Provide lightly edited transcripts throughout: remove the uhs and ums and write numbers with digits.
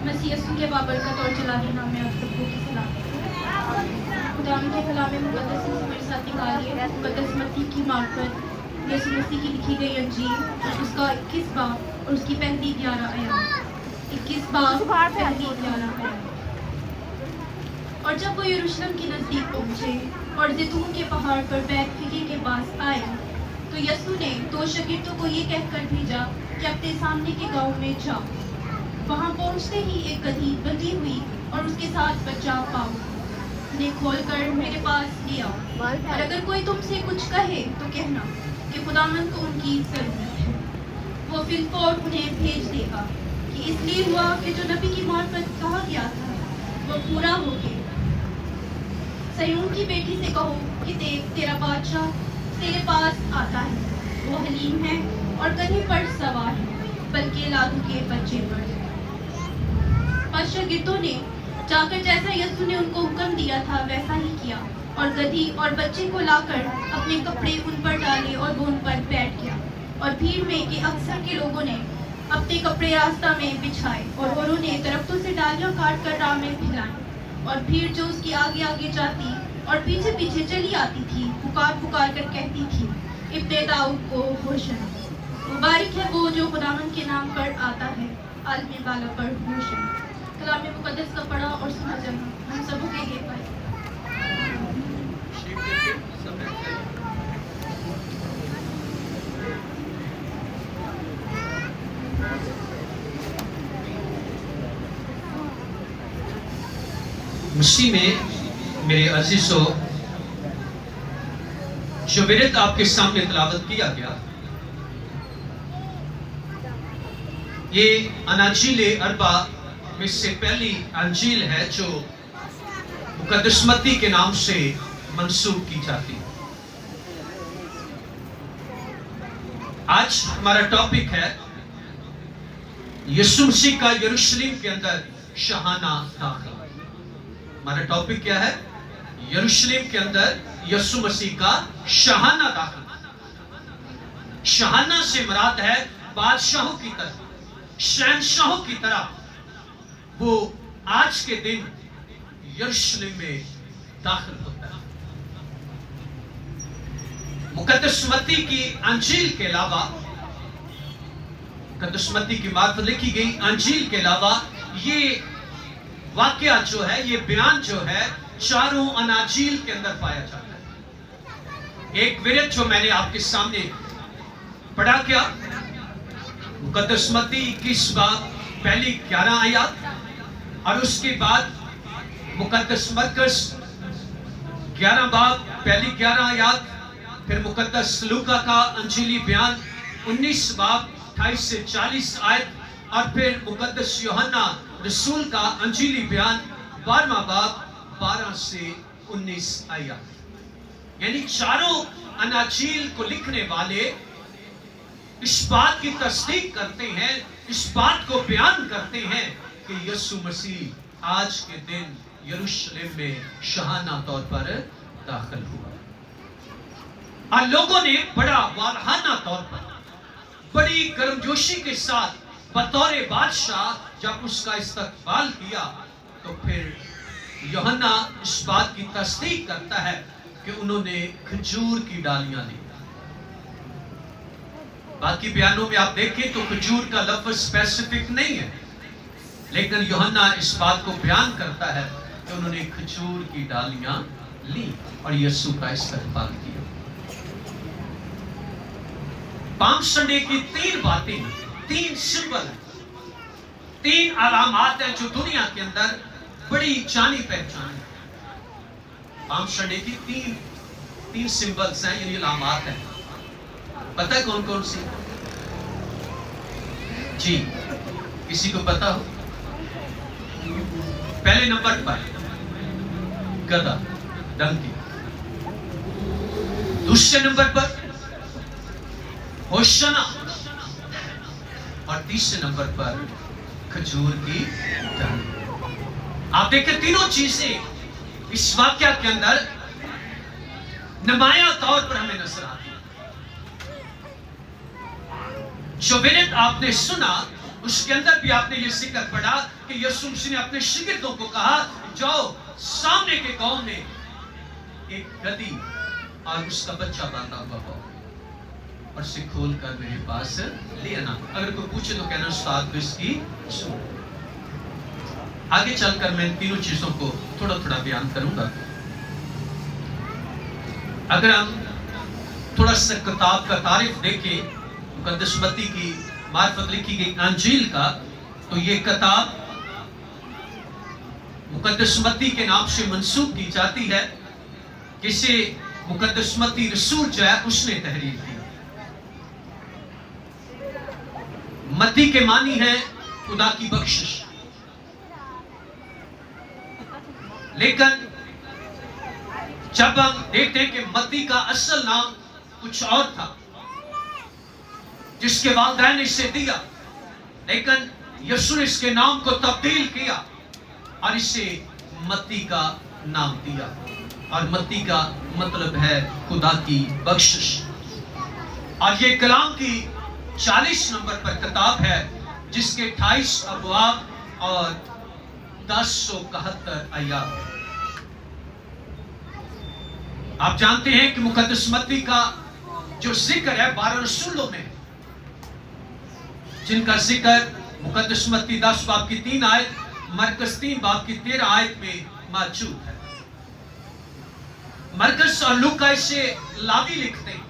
मसीह यीशु के बाबरकत और जलाली नाम में आप सबको की सलाम। खुदाम के कलाम मुक़द्दस से मेरे साथ निकालिए मुक़द्दस मत्ती की मार्फत यीशु मसीह की लिखी गई अंजील उसका 21 बाब और उसकी पहली 11 आयत। 21 बाब पहली 11 आयत। और जब वो यरूशलेम के नज़दीक पहुँचे और ज़ैतून के पहाड़ पर बैतफगे के पास आए तो यीशु ने 2 शागिर्दों को ये कहकर भेजा कि अपने सामने के गांव में जाओ। वहां पहुंचते ही एक गदही बंधी हुई और उसके साथ बच्चा पाओ, उन्हें खोलकर मेरे पास ले आओ। और अगर कोई तुमसे कुछ कहे तो कहना कि खुदावंद को उनकी जरूरत है, वो फिलफौर उन्हें भेज देगा कि इसलिए हुआ कि जो नबी की मार्फत कहा गया था वो पूरा हो गया। सयून की बेटी से कहो कि देख तेरा बादशाह तेरे पास आता है, वो हलीम है और गधे पर सवार है, बल्कि लादू के बच्चे पर। और शागिर्दों ने जाकर जैसा यीशु ने उनको हुक्म दिया था वैसा ही किया और गधी और बच्चे को लाकर अपने कपड़े उन पर डाले और वो उन पर बैठ गया। और भीड़ में के अक्सर के लोगों ने अपने कपड़े रास्ता में बिछाए और औरों ने दरख्तों से डालियां काट कर राह में फैलाई। और भीड़ जो उसके आगे आगे जाती और पीछे पीछे चली आती थी पुकार पुकार कर कहती थी, इब्ने दाऊद को होशना, मुबारक है वो जो खुदावंद के नाम पर आता है, आलमी बाला पर होशना। कलाम मुक़द्दस का पढ़ा और सुना जाना हम सबों के लिए पाए। मसीह में मेरे अजीजों, जो विरत आपके सामने तलावत किया गया, ये अनाजील अरबा में से पहली अंजील है जो मुक़द्दस मत्ती के नाम से मंसूब की जाती है। आज हमारा टॉपिक है यीशु मसीह का यरूशलेम के अंदर शाहाना दाखिला। हमारा टॉपिक क्या है? यरूशलेम के अंदर यीशु मसीह का शाहाना दाखिला। शाहाना से मुराद है बादशाहों की तरह, शहंशाहों की तरह वो आज के दिन यरूशलेम में दाखिल होता है। मुक़द्दस मत्ती की अंजील के अलावा, मुक़द्दस मत्ती की मार्फत लिखी गई अंजील के अलावा ये वाकया जो है, ये बयान जो है, चारों अनाजील के अंदर पाया जाता है। एक विरत जो मैंने आपके सामने पढ़ा क्या, मुक़द्दस मत्ती 21 बाब पहली 11 आयत, और उसके बाद मुक़द्दस मरकस 11 बाब पहली 11 आयत, फिर मुक़द्दस लूका का अंजीली बयान 19 बाब 28 से 40 आयत, और फिर मुक़द्दस यूहन्ना रसूल का अंजीली बयान 12वां बाब 12 से 19 आयत। यानी चारों अनाजील को लिखने वाले इस बात की तस्दीक करते हैं, इस बात को बयान करते हैं कि यीशु मसीह आज के दिन यरूशलेम में शाहाना तौर पर दाखिल हुआ। और लोगों ने बड़ा वारहाना तौर पर, बड़ी गर्मजोशी के साथ बतौर बादशाह जब उसका इस्तकबाल किया, तो फिर यूहन्ना इस बात की तस्दीक करता है कि उन्होंने खजूर की डालियां ली। बाकी बयानों में आप देखें तो खजूर का लफ्ज स्पेसिफिक नहीं है, लेकिन यूहन्ना इस बात को बयान करता है कि उन्होंने खजूर की डालियां ली और यीशु का इस्तकबाल किया। पाम संडे की 3 बातें, 3 सिंबल हैं, 3 अलामात हैं जो दुनिया के अंदर बड़ी जानी पहचानी है। पाम संडे की 3 सिंबल्स हैं, यानी अलामात हैं। पता है कौन कौन सी? जी, किसी को पता हो? पहले नंबर पर गधा, डंकी। दूसरे नंबर पर होशना, और तीसरे नंबर पर खजूर की डाली। आप देखें तीनों चीजें इस वाक्य के अंदर नुमाया तौर पर हमें नजर आती है। जो विनत आपने सुना اس کے اندر بھی آپ نے یہ ذکر پڑھا کہ یسوع مسیح نے اپنے شاگردوں کو کہا جاؤ سامنے کے گاؤں میں ایک گدھی اور اس کا بچہ باندھا ہوا ہو اور اسے کھول کر میرے پاس لے آنا. اگر کوئی پوچھے تو کہنا استاد کو اس کی سن. آگے چل کر میں ان تینوں چیزوں کو تھوڑا تھوڑا بیان کروں گا. اگر ہم تھوڑا سا کتاب کا تعارف دیکھیں مقدس متی کی معرفت لکھی گئی انجیل کا, تو یہ کتاب مقدس متی کے نام سے منسوب کی جاتی ہے. کسی مقدس متی رسول جو ہے اس نے تحریر کی. متی کے معنی ہے خدا کی بخشش, لیکن جب ہم دیکھتے ہیں کہ متی کا اصل نام کچھ اور تھا جس کے والدین نے اسے دیا, لیکن یسوع نے اس کے نام کو تبدیل کیا اور اسے متی کا نام دیا, اور متی کا مطلب ہے خدا کی بخشش. اور یہ کلام کی 40 نمبر پر کتاب ہے جس کے 28 ابواب اور 1071 آیات. آپ جانتے ہیں کہ مقدس متی کا جو ذکر ہے 12 رسولوں میں, جن کا ذکر مقدس متی 10 باب کی 3 آیت, مرکز 3 باب کی 13 آیت میں موجود ہے. مرکز اور لوکا اسے لاوی لکھتے ہیں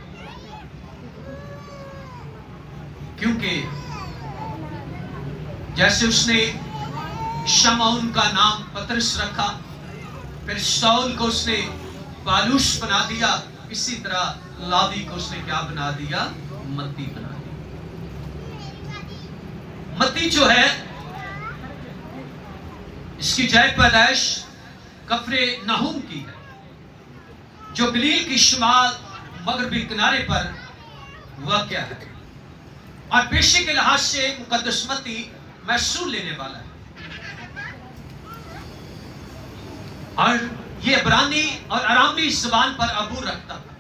کیونکہ جیسے اس نے شمعون کا نام پترس رکھا, پھر سول کو اس نے پالوس بنا دیا, اسی طرح لاوی کو اس نے کیا بنا دیا, متی بنا دیا. متی جو ہے اس کی جائے پیدائش کفر نحوم کی ہے جو گلیل کی شمال مغربی کنارے پر واقع ہے, اور پیشے کے لحاظ سے مقدس متی محصول لینے والا ہے. اور یہ عبرانی اور ارامی زبان پر عبور رکھتا تھا.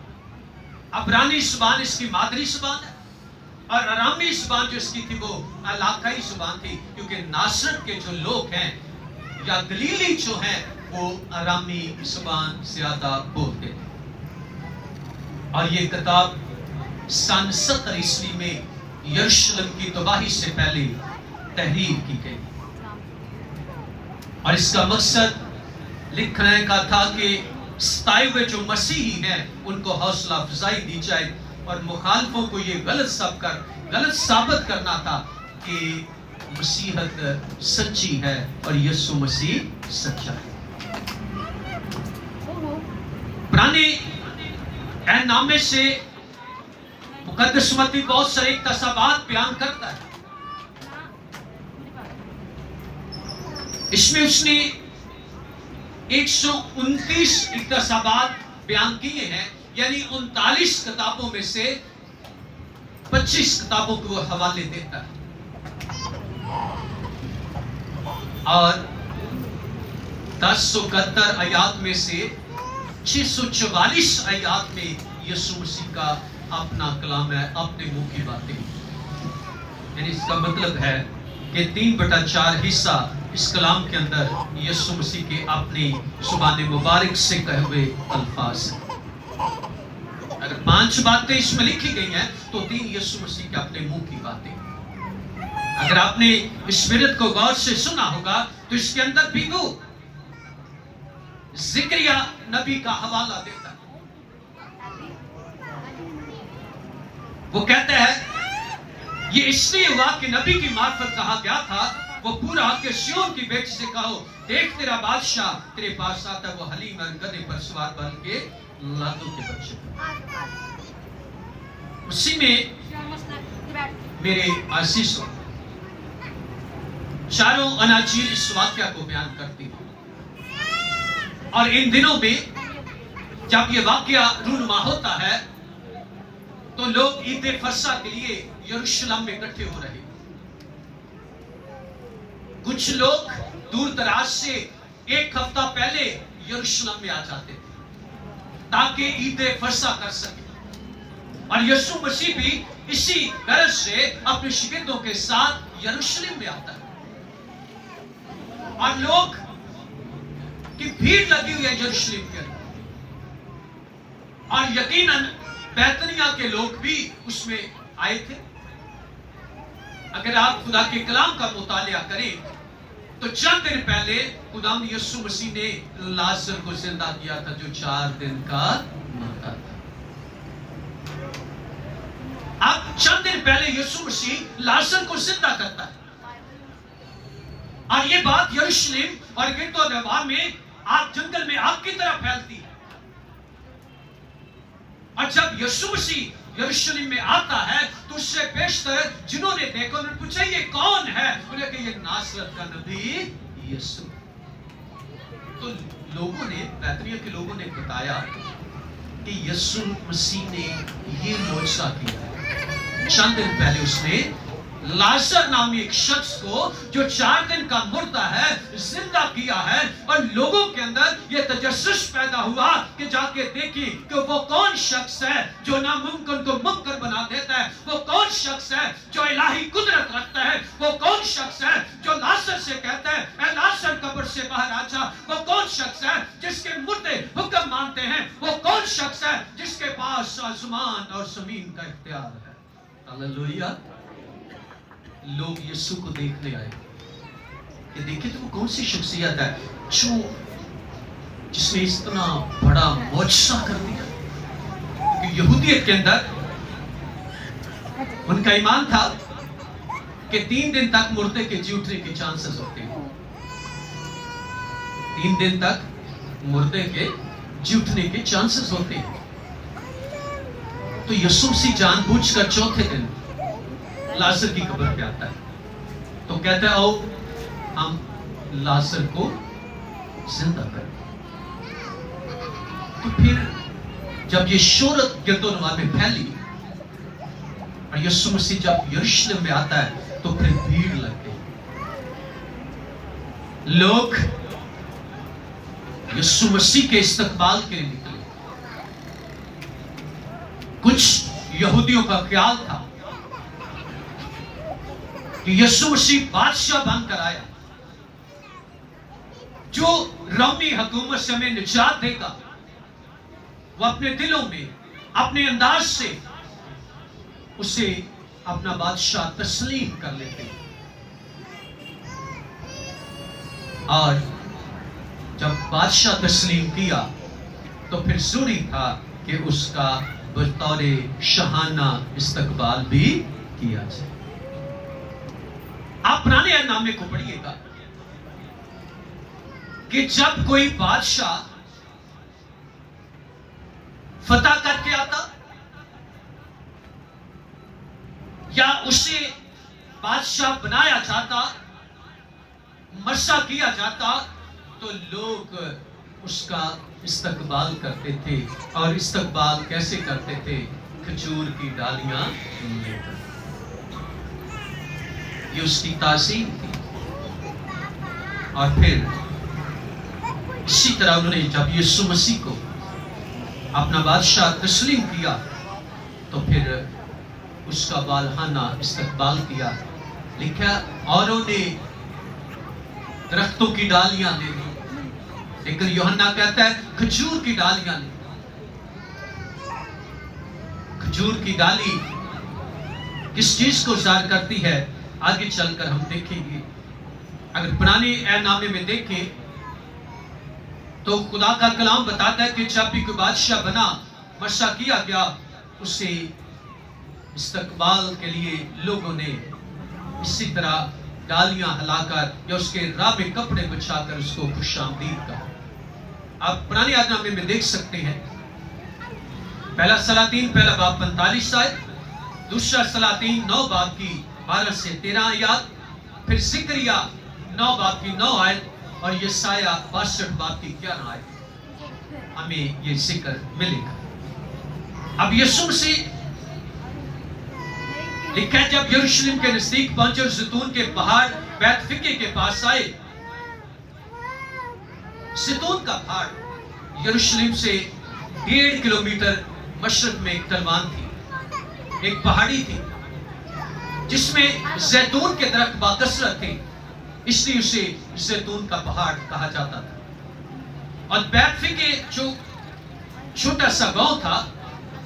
عبرانی زبان اس کی مادری زبان ہے, اور ارامی زبان جو اس کی تھی وہ علاقائی زبان تھی, کیونکہ ناصرت کے جو لوگ ہیں یا گلیلی جو ہیں وہ ارامی زبان زیادہ بولتے تھے. اور یہ کتاب سن 70 عیسوی میں یروشلم کی تباہی سے پہلے تحریر کی گئی, اور اس کا مقصد لکھنے کا تھا کہ ستائے ہوئے جو مسیحی ہیں ان کو حوصلہ افزائی دی جائے, اور مخالفوں کو یہ غلط ثابت کرنا تھا کہ مسیحیت سچی ہے اور یسوع مسیح سچا ہے. پرانے عہد نامے سے مقدس متی بہت سارے اقتباسات بیان کرتا ہے. اس میں اس نے 129 اقتباسات بیان کیے ہیں, یعنی 39 کتابوں میں سے 25 کتابوں کو وہ حوالے دیتا ہے, اور 1071 آیات میں سے 644 آیات میں یسوع مسیح کا اپنا کلام ہے, اپنے منہ کی باتیں. یعنی اس کا مطلب ہے کہ 3/4 حصہ اس کلام کے اندر یسوع مسیح کے اپنی زبان مبارک سے کہے ہوئے الفاظ ہیں. اگر 5 باتیں اس میں لکھی گئی ہیں تو 3 یسوع مسیح کے اپنے منہ کی باتیں. اگر آپ نے اس ورد کو غور سے سنا ہوگا تو اس کے اندر بھی وہ ذکریہ نبی کا حوالہ دیتا ہے. وہ کہتا ہے یہ اس لیے ہوا کہ نبی کی معرفت کہا گیا تھا, وہ پورا کہ سیون کی بیٹی سے کہو دیکھ تیرا بادشاہ تیرے پاس آتا ہے, وہ حلیم اور گدھے پر سوار بن کے لادوں کے بچے. اسی میں میرے عزیزوں چاروں اناجیل اس واقعہ کو بیان کرتی ہیں, اور ان دنوں میں جب یہ واقعہ رونما ہوتا ہے تو لوگ عید فرسہ کے لیے یروشلم میں اکٹھے ہو رہے. کچھ لوگ دور دراز سے 1 ہفتہ پہلے یروشلم میں آ جاتے تھے تاکہ عید فرسہ کر سکیں, اور یسوع مسیح بھی इसी गरज से अपने शिगिर्दों के साथ यरूशलेम में आता है और लोग की भीड़ लगी हुई है यरूशलेम के अंदर और यकीनन बैतनिया के लोग भी उसमें आए थे। अगर आप खुदा के कलाम का मुतालिया करें तो चंद दिन पहले खुदाम यीशु मसीह ने लाजर को जिंदा किया था जो 4 दिन का मरता था। अब चंद दिन पहले यीशु मसीह लाजर को जिंदा करता है और ये बात यरूशलेम और गिरदो नवाह में आग, जंगल में आग की तरह फैलती है। और जब यीशु मसीह यरूशलेम में आता है तो उससे पेशतर जिन्होंने देखा उन्होंने पूछा ये कौन है? उन्होंने कहा ये नासरत का नबी यीशु। तो लोगों ने, बैतनिया के लोगों ने बताया कि यीशु मसीह ने ये मोजज़ा किया है। चंद दिन पहले उसने लाजर नामी एक शख्स को जो 4 दिन का मुर्दा है जिंदा किया है और लोगों के अंदर ये तजस्सुस पैदा हुआ कि जाके देखी कि वो कौन शख्स है जो नामुमकिन को मुमकिन बना देता है, वो कौन शख्स है जो इलाही कुदरत रखता है, वो कौन शख्स है जो लाजर से कहता है ऐ लाजर कब्र से बाहर आ जा, वो कौन शख्स है जिसके मुर्दे हुक्म मानते हैं, वो कौन शख्स है जिसके पास आसमान और जमीन का इख्तियार है। हालेलुया। लोग यीशु को देखने आए कि देखिए तो वो कौन सी शख्सियत है जो जिसने इतना बड़ा मोजज़ा कर दिया। क्योंकि यहूदियत के अंदर उनका ईमान था कि 3 दिन तक मुर्दे के जी उठने के चांसेस होते हैं। 3 दिन तक मुर्दे के जी उठने के चांसेस होते हैं। तो यीशु मसीह जानबूझकर चौथे दिन लाजर की कब्र पे आता है तो कहता है आओ हम लाजर को जिंदा करें। तो फिर जब ये शोहरत गिरदो नवाह में फैली और यीशु मसीह जब यरूशलेम में आता है तो फिर भीड़ लग गई। लोग यीशु मसीह के इस्तकबाल के लिए निकले। कुछ यहूदियों का ख्याल था कि यीशु मसीह बादशाह बनकर आया जो रोमी हुकूमत से हमें निजात देगा। वो अपने दिलों में अपने अंदाज से उसे अपना बादशाह तस्लीम कर लेते और जब बादशाह तस्लीम किया तो फिर जरूरी था कि उसका बतौर शाहाना इस्तकबाल भी किया जाए। आप पुराने अहदनामे को पढ़िएगा कि जब कोई बादशाह फतह करके आता या उसे बादशाह बनाया जाता, मर्सा किया जाता तो लोग उसका इस्तकबाल करते थे। और इस्तकबाल कैसे करते थे? खजूर की डालियां लेकर। ये उसकी तासीर थी। और फिर इसी तरह उन्होंने जब यीशु मसीह को अपना बादशाह तस्लीम किया तो फिर उसका वालहाना इस्तकबाल किया। लिखा औरों ने दरख्तों की डालियां ले ली, लेकिन यूहन्ना कहता है खजूर की डालियां ले। खजूर की डाली किस चीज को इशारा करती है आगे चलकर हम देखेंगे। अगर पुराने एहदनामे में देखें तो खुदा का कलाम बताता है कि जब भी कोई बादशाह बना, मर्सा किया गया, उसे इस्तकबाल के लिए लोगों ने इसी तरह डालियां हिलाकर या उसके राह में कपड़े बिछाकर उसको खुशामदीद कहा। आप पुराने एहदनामे में देख सकते हैं। पहला सलातीन पहला बाब 45 आयत, दूसरा सलातीन 9 बाब की 12 से 13 आयत, फिर जिक्रिया 9 बाब की 9 आयत और यशाया 62 बाब की 11 आयत हमें ये जिक्र मिलेगा। अब यीशु मसीह लिखा है जब यरूशलेम के नजदीक पहुंचे और ज़ैतून के पहाड़ बैतफिके के पास आए। ज़ैतून का पहाड़ यरूशलेम से 1.5 किलोमीटर मशरक में एक ढलवान थी। ایک پہاڑی تھی جس میں زیتون کے درخت باکثرت تھے، اس لیے اسے زیتون کا پہاڑ کہا جاتا تھا۔ اور بیتفی کے جو چھوٹا سا گاؤں تھا،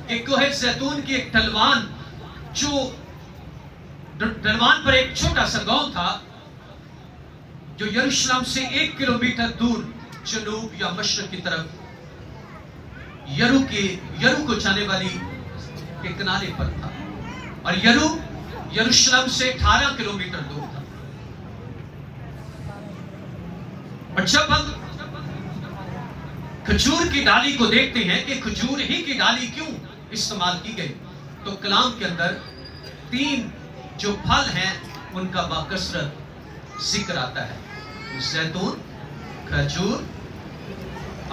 ایک کوہ زیتون کی ایک ڈھلوان، جو ڈھلوان پر ایک چھوٹا سا گاؤں تھا جو یروشلم سے 1 کلومیٹر دور جنوب یا مشرق کی طرف یرو کو جانے والی کے کنارے پر تھا، اور یروشلم سے 18 کلومیٹر دور تھا۔ اور جب ہم کھجور کی ڈالی کو دیکھتے ہیں کہ کھجور ہی کی ڈالی کیوں استعمال کی گئی، تو کلام کے اندر 3 جو پھل ہیں ان کا باکثرت ذکر آتا ہے: زیتون، کھجور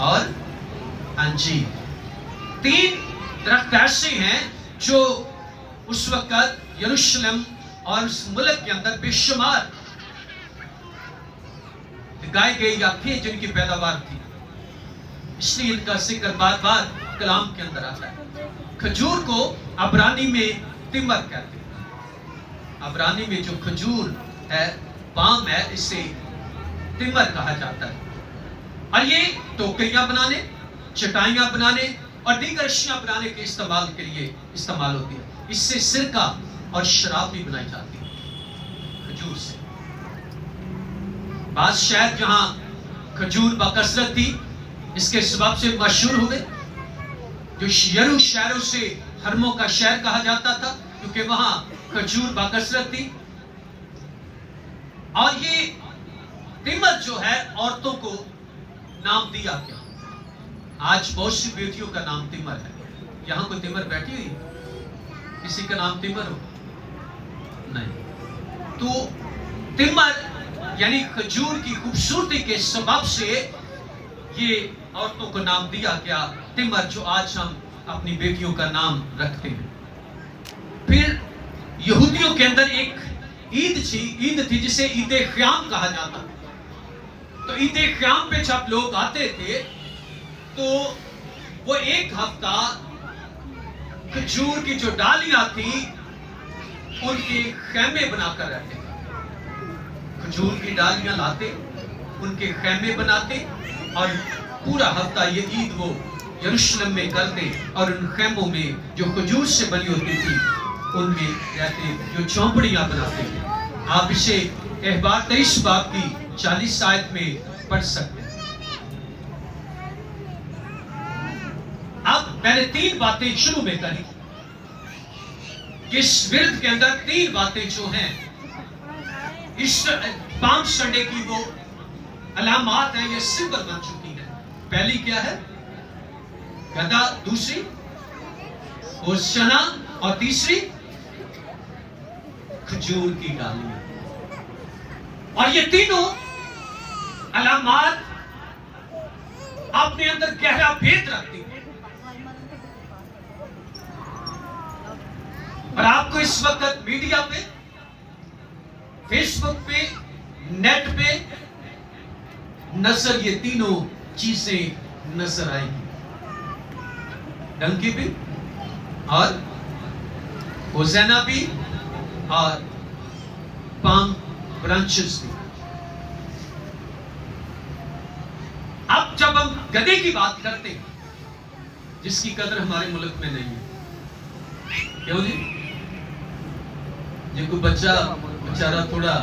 اور انجیر۔ 3 درخت ایسے ہیں جو اس وقت یروشلم اور اس ملک کے اندر بے شمار لگائے گئے یا تھے جن کی پیداوار تھی، اس لیے ان کا ذکر بار بار کلام کے اندر آتا ہے۔ کھجور کو عبرانی میں تمر کہتے ہیں۔ عبرانی میں جو کھجور ہے، پام ہے، اسے تمر کہا جاتا ہے، اور یہ ٹوکریاں بنانے، چٹائیاں بنانے اور دیگر اشیاء بنانے کے استعمال کے لیے استعمال ہوتی ہے۔ اس سے سرکہ اور شراب بھی بنائی جاتی ہے کھجور سے۔ بعض شہر جہاں کھجور باکثرت تھی، اس کے سبب سے مشہور ہوئے، جو یرو شہروں سے حرموں کا شہر کہا جاتا تھا، کیونکہ وہاں کھجور باکثرت تھی۔ اور یہ تمر جو ہے عورتوں کو نام دیا گیا۔ آج بہت سی بیٹیوں کا نام تمر ہے۔ یہاں کوئی تمر بیٹھی ہوئی؟ کسی کا نام تمر ہو؟ نہیں۔ تو تمر یعنی کھجور کی خوبصورتی کے سبب سے یہ عورتوں کو نام دیا گیا تمر، جو آج ہم اپنی بیٹیوں کا نام رکھتے ہیں۔ پھر یہودیوں کے اندر ایک عید تھی جسے عید خیام کہا جاتا۔ تو عید خیام پہ جب لوگ آتے تھے تو وہ 1 ہفتہ کھجور کی جو ڈالیاں تھیں ان کے خیمے بنا کر رہتے تھے۔ کھجور کی ڈالیاں لاتے، ان کے خیمے بناتے، اور پورا ہفتہ یہ عید وہ یروشلم میں کرتے، اور ان خیموں میں جو کھجور سے بنی ہوتی تھی ان میں رہتے، جو جھونپڑیاں بناتے تھے۔ آپ اسے احبار 23 باب کی 40 آیت میں پڑھ سکتے ہیں۔ اب میں نے 3 باتیں شروع میں کری کہ اس ورد کے اندر 3 باتیں جو ہیں اس پام سنڈے کی وہ علامات ہیں، یہ سمبل بن چکی ہیں۔ پہلی کیا ہے؟ گدھا، دوسری ہوشنا، اور تیسری کھجور کی ڈالیاں۔ اور یہ تینوں علامات اپنے اندر گہرا بھید رکھتی ہیں، اور آپ کو اس وقت میڈیا پہ، فیس بک پہ، نیٹ پہ نظر یہ تینوں چیزیں نظر آئیں گی: ڈنکی بھی، اور ہوزینا بھی، اور پام برانچز بھی۔ اب جب ہم گدھے کی بات کرتے ہیں جس کی قدر ہمارے ملک میں نہیں ہے، کیوں جی؟ یہ کوئی بچہ بیچارہ تھوڑا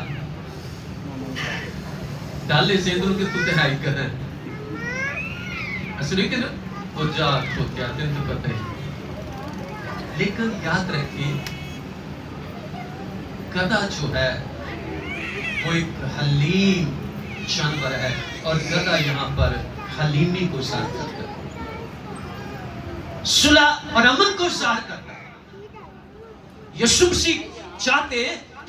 ڈالے سے اندروں کے تو تہائی قدر ایسے نہیں کہ نا وہ جا تو کیا دن تو پتہ ہے۔ لیکن یاد رکھیں، گدھا جو ہے وہ ایک حلیم جانور ہے، اور گدھا یہاں پر حلیمی کو ظاہر کرتا ہے، صلح اور امن کو ظاہر کرتا ہے۔ یسوع مسیح چاہتے